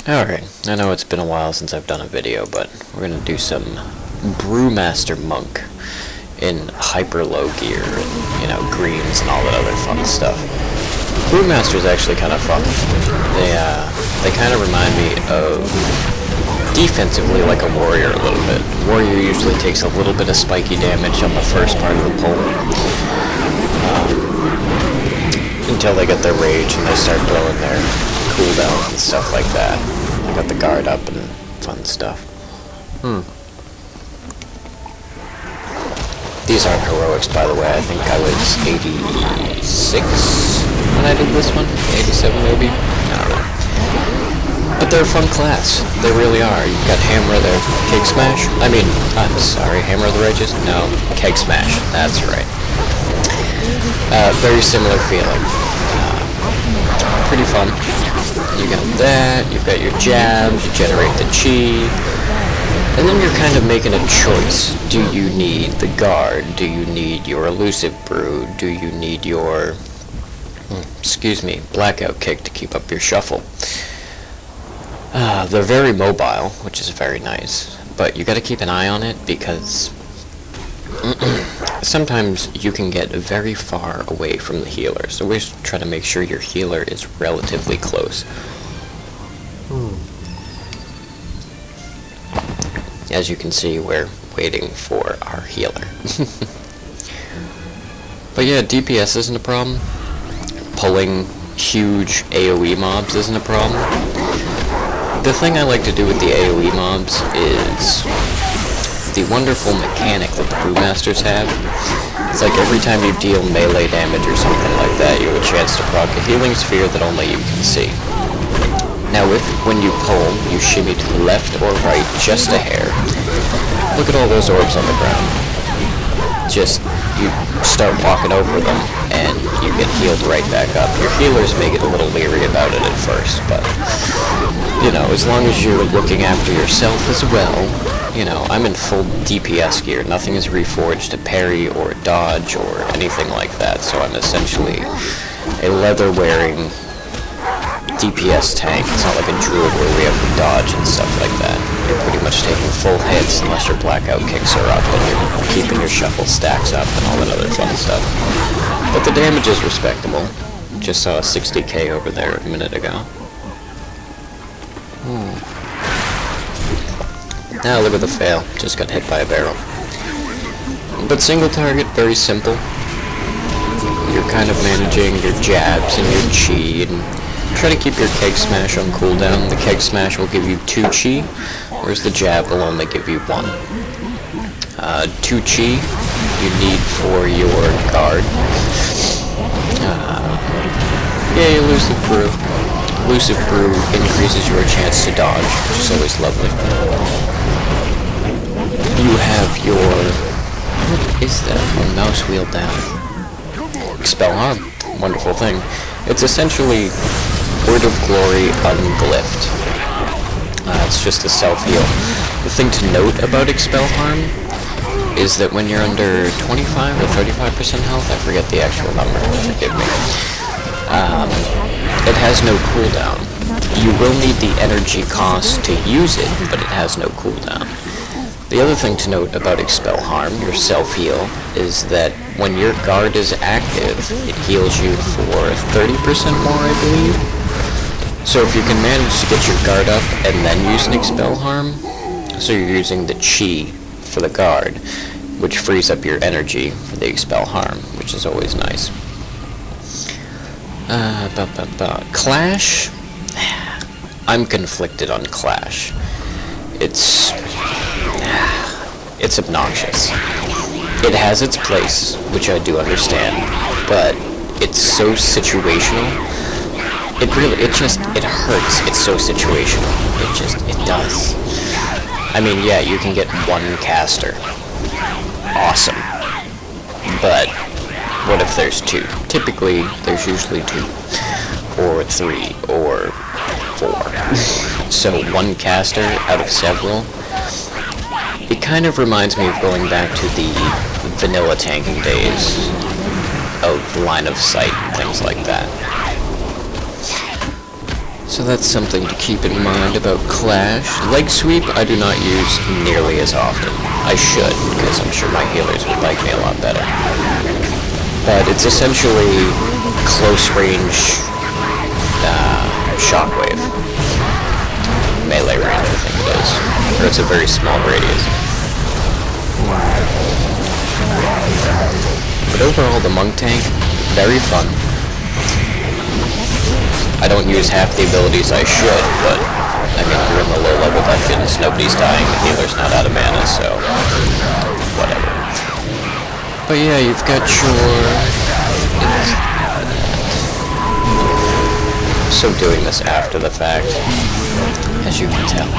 Alright, I know it's been a while since I've done a video, but we're gonna do some Brewmaster Monk in hyper low gear and, you know, greens and all that other fun stuff. Brewmaster is actually kind of fun. They kind of remind me of defensively like a warrior a little bit. Warrior usually takes a little bit of spiky damage on the first part of the pull. Until they get their rage and they start blowing their cooldowns and stuff like that. I got the guard up and fun stuff. These aren't heroics, by the way. I think I was 86 when I did this one. 87 maybe? I don't know. But they're a fun class. They really are. You've got Hammer there. Keg Smash? I'm sorry, Hammer of the Righteous? No, Keg Smash. That's right. Very similar feeling. Pretty fun. You got that, you've got your jabs, you generate the chi, and then you're kind of making a choice. Do you need the guard? Do you need your elusive brew? Do you need your, blackout kick to keep up your shuffle? They're very mobile, which is very nice, but you gotta keep an eye on it because sometimes you can get very far away from the healer, so we should try to make sure your healer is relatively close. As you can see, we're waiting for our healer. But yeah, DPS isn't a problem. Pulling huge AoE mobs isn't a problem. The thing I like to do with the AoE mobs is the wonderful mechanic that the Brewmasters have. It's like every time you deal melee damage or something like that, you have a chance to proc a healing sphere that only you can see. Now when you pull, you shimmy to the left or right just a hair. Look at all those orbs on the ground. You start walking over them and you get healed right back up. Your healers may get a little leery about it at first, but you know, as long as you're looking after yourself as well, you know, I'm in full DPS gear. Nothing is reforged to parry or dodge or anything like that, so I'm essentially a leather-wearing DPS tank. It's not like a druid where we have to dodge and stuff like that. You're pretty much taking full hits unless your blackout kicks are up and you're keeping your shuffle stacks up and all that other fun stuff. But the damage is respectable. Just saw a 60k over there a minute ago. Now look at the fail. Just got hit by a barrel. But single target, very simple. You're kind of managing your jabs and your chi and try to keep your Keg Smash on cooldown. The Keg Smash will give you 2 chi, whereas the jab will only give you 1. 2 chi you need for your guard. Elusive Brew. Elusive Brew increases your chance to dodge, which is always lovely. You have your... what is that? Oh, mouse wheel down. Expel Harm. Wonderful thing. It's essentially Word of Glory unglyphed. It's just a self-heal. The thing to note about Expel Harm is that when you're under 25 or 35% health, I forget the actual number, forgive me, it has no cooldown. You will need the energy cost to use it, but it has no cooldown. The other thing to note about Expel Harm, your self-heal, is that when your guard is active, it heals you for 30% more, I believe. So if you can manage to get your guard up and then use an Expel Harm, so you're using the chi for the guard, which frees up your energy for the Expel Harm, which is always nice. Clash? I'm conflicted on Clash. It's obnoxious. It has its place, which I do understand, but it's so situational. It hurts. It's so situational. It does. I mean, yeah, you can get 1 caster. Awesome. But what if there's 2? Typically, there's usually 2. Or 3, or 4. So 1 caster out of several. It kind of reminds me of going back to the vanilla tanking days of line of sight and things like that. So that's something to keep in mind about Clash. Leg sweep I do not use nearly as often. I should, because I'm sure my healers would like me a lot better. But it's essentially close range shockwave. Melee range, I think it is. Or it's a very small radius. But overall, the monk tank, very fun. I don't use half the abilities I should, but I mean, we're in the low level dungeons, nobody's dying, the healer's not out of mana, so whatever. But yeah, you've got your... So doing this after the fact, as you can tell.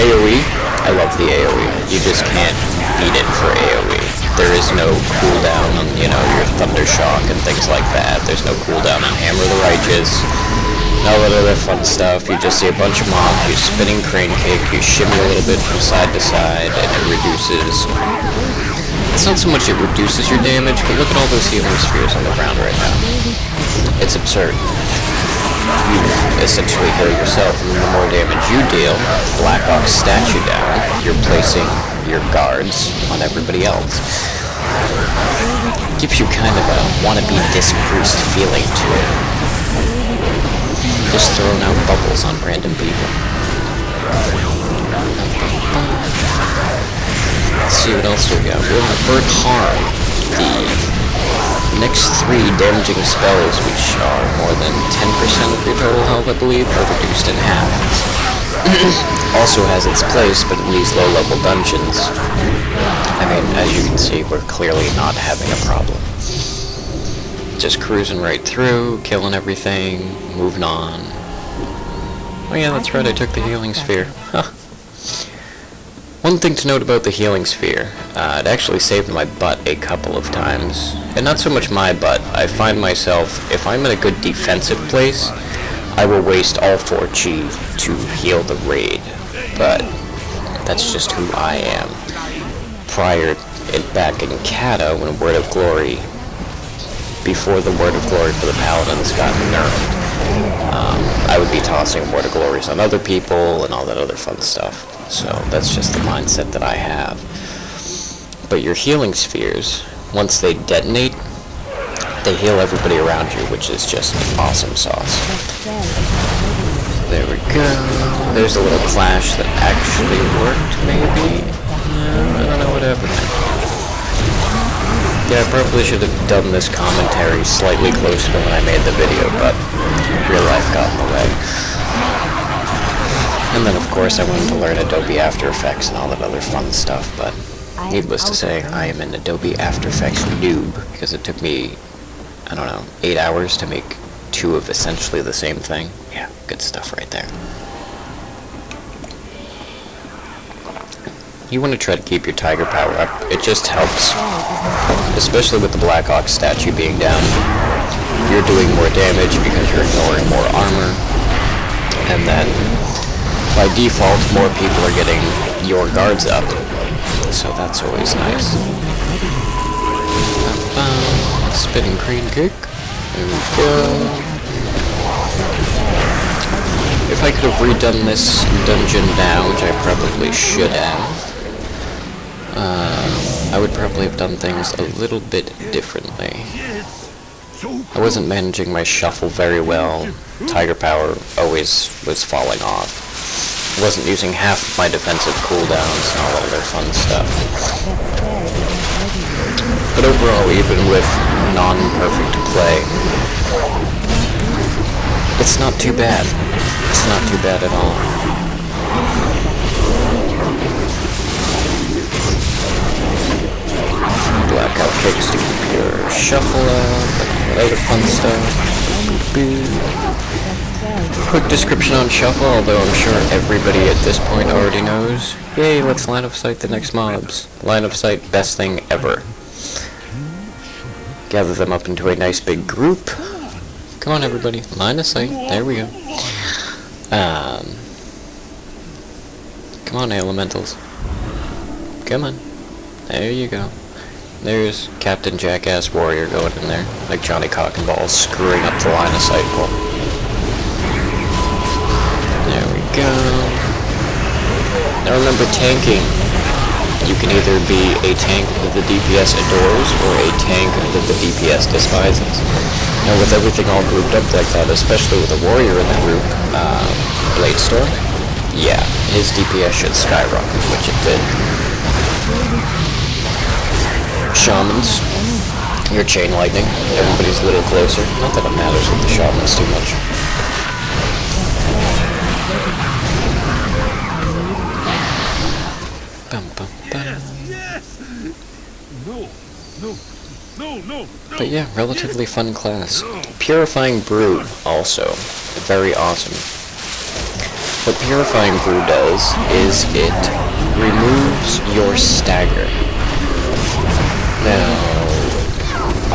AoE, I love the AoE. You just can't beat it for AoE. There is no cooldown on, you know, your Thunder Shock and things like that. There's no cooldown on Hammer of the Righteous. All that other fun stuff. You just see a bunch of mobs, you spinning crane kick, you shimmy a little bit from side to side, and it reduces... It's not so much it reduces your damage, but look at all those healing spheres on the ground right now. It's absurd. You essentially heal yourself, and the more damage you deal, Black Ox stats you down, you're placing your guards on everybody else. Gives you kind of a wannabe disc-boost feeling to it. Just throwing out bubbles on random people. Let's see what else we got. We have Avert Harm. The next 3 damaging spells, which are more than 10% of your total health, I believe, are reduced in half. Also has its place, but in these low-level dungeons, I mean, as you can see, we're clearly not having a problem. Just cruising right through, killing everything, moving on. Oh yeah, that's right, I took the healing sphere. Huh. One thing to note about the healing sphere, it actually saved my butt a couple of times. And not so much my butt, I find myself, if I'm in a good defensive place, I will waste all 4 chi to heal the raid. But that's just who I am. Back in Kata, when Word of Glory, before the Word of Glory for the Paladins got nerfed, I would be tossing Word of Glories on other people and all that other fun stuff. So that's just the mindset that I have. But your healing spheres, once they detonate, they heal everybody around you, which is just awesome sauce. There we go. There's a little clash that actually worked, maybe? I don't know what happened. Yeah, I probably should have done this commentary slightly closer to when I made the video, but real life got in the way. And then, of course, I wanted to learn Adobe After Effects and all that other fun stuff, but needless to say, I am an Adobe After Effects noob, because it took me, I don't know, 8 hours to make 2 of essentially the same thing. Yeah, good stuff right there. You want to try to keep your tiger power up. It just helps, especially with the Black Ox statue being down. You're doing more damage because you're ignoring more armor, and then by default, more people are getting your guards up, so that's always nice. Spinning crane kick. There we go. If I could have redone this dungeon now, which I probably should have, I would probably have done things a little bit differently. I wasn't managing my shuffle very well. Tiger power always was falling off. I wasn't using half of my defensive cooldowns and all that other fun stuff. But overall, even with non-perfect play, it's not too bad. It's not too bad at all. Blackout kicks to keep your shuffle up, and other fun stuff. Quick description on shuffle, although I'm sure everybody at this point already knows. Yay, let's line of sight the next mobs. Line of sight, best thing ever. Gather them up into a nice big group. Come on everybody, line of sight, there we go. Come on elementals. Come on. There you go. There's Captain Jackass Warrior going in there, like Johnny Cock and Balls, screwing up the line of sight pole. Now remember, tanking. You can either be a tank that the DPS adores, or a tank that the DPS despises. Now with everything all grouped up like that, especially with a warrior in the group, Bladestorm, yeah, his DPS should skyrocket, which it did. Shamans, your chain lightning, everybody's a little closer. Not that it matters with the shamans too much. But yeah, relatively fun class. Purifying Brew, also. Very awesome. What Purifying Brew does is it removes your stagger. Now,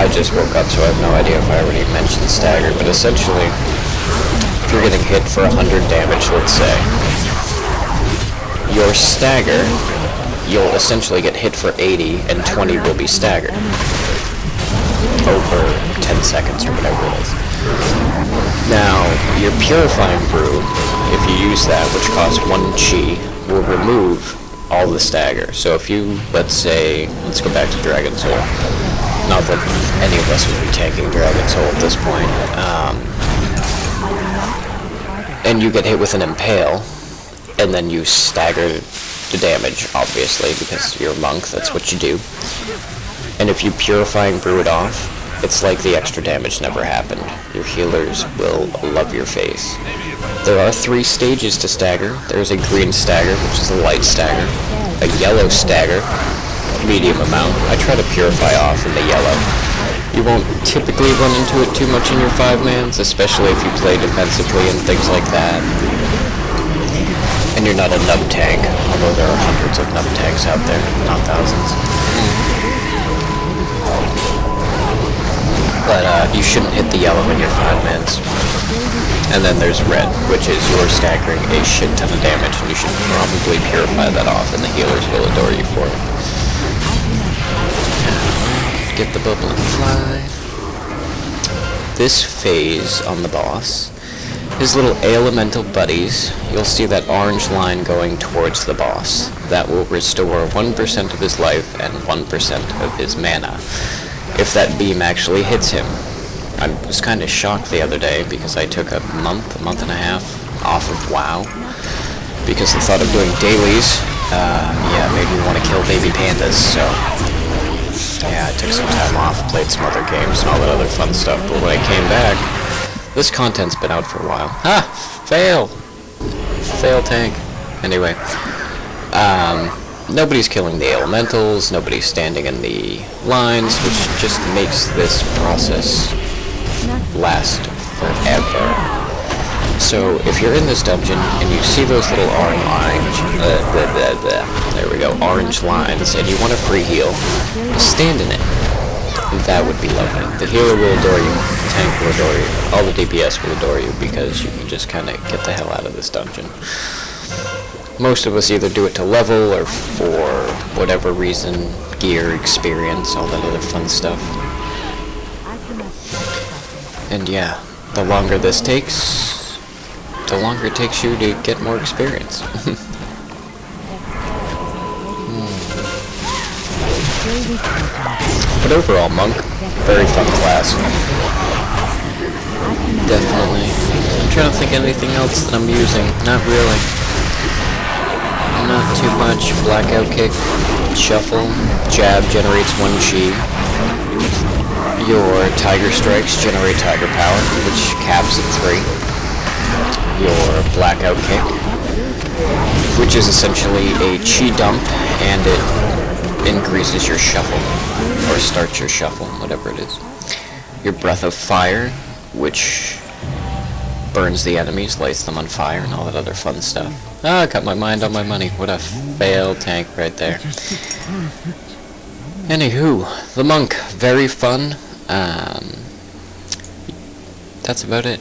I just woke up, so I have no idea if I already mentioned stagger, but essentially, if you're getting hit for 100 damage, let's say, your stagger, you'll essentially get hit for 80, and 20 will be staggered. Over 10 seconds or whatever it is. Now, your Purifying Brew, if you use that, which costs 1 chi, will remove all the stagger. So if you, let's go back to Dragon Soul. Not that any of us would be tanking Dragon Soul at this point. And you get hit with an Impale, and then you stagger the damage, obviously, because you're a monk, that's what you do. And if you Purifying Brew it off, it's like the extra damage never happened. Your healers will love your face. There are 3 stages to stagger. There's a green stagger, which is a light stagger. A yellow stagger, medium amount. I try to purify off in the yellow. You won't typically run into it too much in your 5-mans, especially if you play defensively and things like that. And you're not a nub tank, although there are hundreds of nub tanks out there, not thousands. But you shouldn't hit the yellow in your 5-mans. And then there's red, which is you're staggering a shit ton of damage, and you should probably purify that off, and the healers will adore you for it. Get the bubble and fly. This phase on the boss, his little elemental buddies, you'll see that orange line going towards the boss. That will restore 1% of his life and 1% of his mana, if that beam actually hits him. I was kind of shocked the other day because I took a month and a half off of WoW because the thought of doing dailies, made me want to kill baby pandas, so yeah, I took some time off, played some other games and all that other fun stuff, but when I came back, this content's been out for a while. Fail tank. Anyway, nobody's killing the elementals, nobody's standing in the lines, which just makes this process last forever. So if you're in this dungeon and you see those little orange lines and you want a free heal, stand in it. That would be lovely. The healer will adore you, the tank will adore you, all the DPS will adore you because you can just kind of get the hell out of this dungeon. Most of us either do it to level or for whatever reason, gear, experience, all that other fun stuff. And yeah, the longer this takes, the longer it takes you to get more experience. But overall, Monk, very fun class. Definitely. I'm trying to think of anything else that I'm using. Not really. Not too much. Blackout Kick, Shuffle, Jab generates 1 chi. Your Tiger Strikes generate Tiger Power, which caps at 3. Your Blackout Kick, which is essentially a chi dump, and it increases your shuffle, or starts your shuffle, whatever it is. Your Breath of Fire, which burns the enemies, lights them on fire, and all that other fun stuff. I got my mind on my money. What a fail tank right there. Anywho, the Monk, very fun. That's about it.